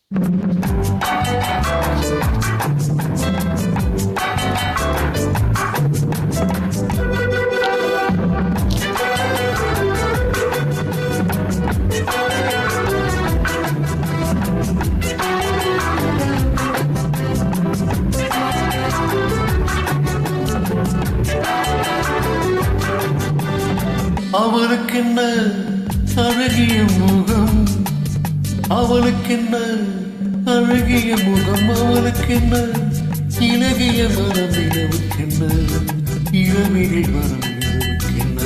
அவளுக்கென்ன அழகிய முகம், அவளுக்கென்ன அழகிய முகம், அவளுக்கென்ன இலகிய மனம், இரவுக்கென்ன இரவிகள் மனம், இரவுக்கென்ன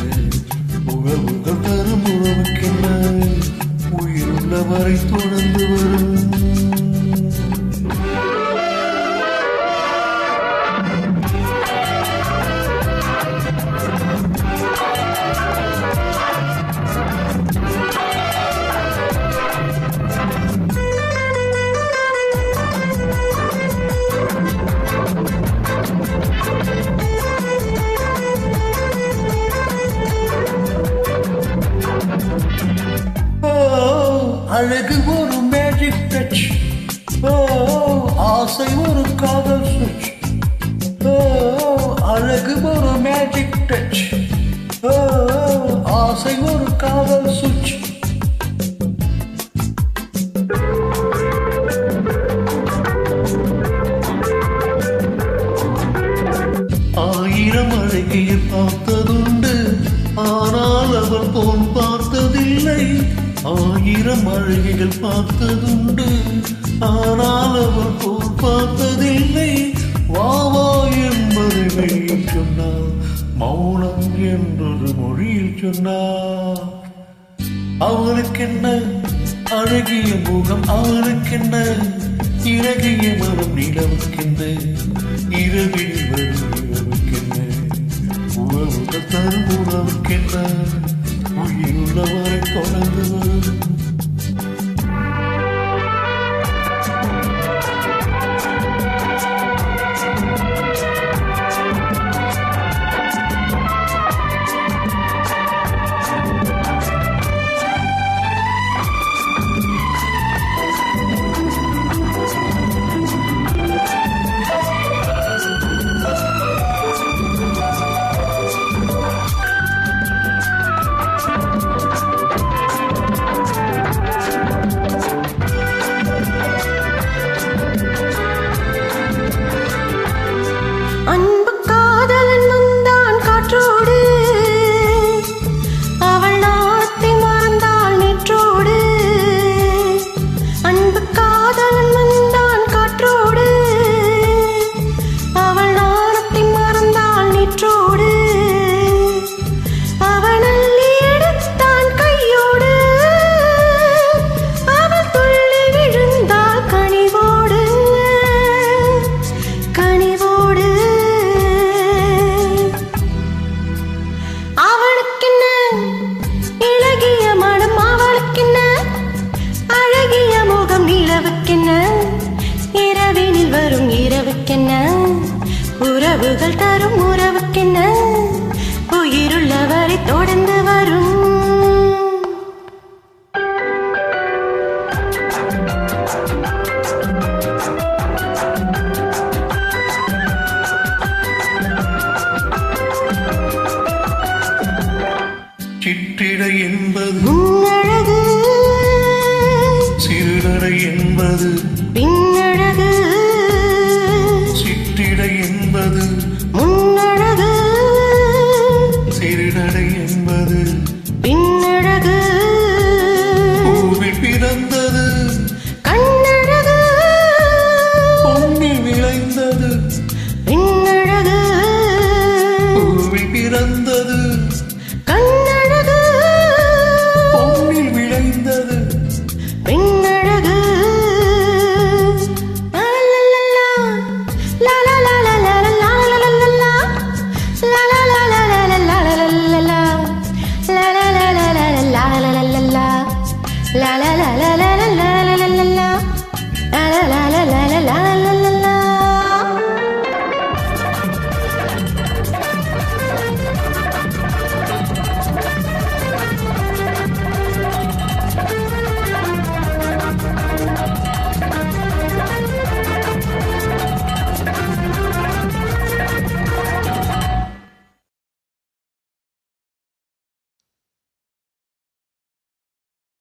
உறவுகள் தரும் உறவுக்கென்ன உயிருள்ளவரை தொடர்ந்து வரும். அழகு ஒரு மேஜிக் டச், ஆசை ஒரு காதல் சுவிட்ச். அழகு ஒரு மேஜிக் டச், ஆசை ஒரு காதல் சுவிட்ச். ஆயிரம் அழகியை பார்த்ததுண்டு, ஆனால் அவள் போல் பார்த்ததில்லை. ஆயிரம் அழகிகள் பார்த்ததுண்டு, ஆனால் அவள் போல் பார்த்ததில்லை. வாவா என்பது வெளியில் சொன்னார், மௌனம் என்றொரு மொழியில் சொன்னார். அவளுக்கென்ன அழகிய முகம், அவளுக்கென்ன இறகிய மனம், நிலவுக்கென்ன இரவில் வரும் இரவுக்கென்ன உறவுகள் தரும் உறவுக்கென்ன உயிருள்ளவரை தொடர்ந்து வரும். அன்பு காதலன் வந்தான் காற்றோடு, அவள் நாத்தை மறந்தாள் நேற்றோடு. அன்பு காதலன் வந்தான் காற்றோடு, அவள் நாத்தை மறந்தாள் நேற்றோடு. அவள் அள்ளி எடுத்தான் கையோடு, அவள் துள்ளி விழுந்தாள் கனிவோடு கனிவோடு. அவளுக்கென்ன இலகிய மனம், அவளுக்கென்ன அழகிய முகம், நிலவுக்கென்ன இரவினில் வரும் இரவுக்கென்ன உறவுகள் தரும் உறவுக்கென்ன உயிருள்ளவரை தொடர்ந்து வரும். சிற்றிடை என்பது அழகு, சிறுநடை என்பது பின்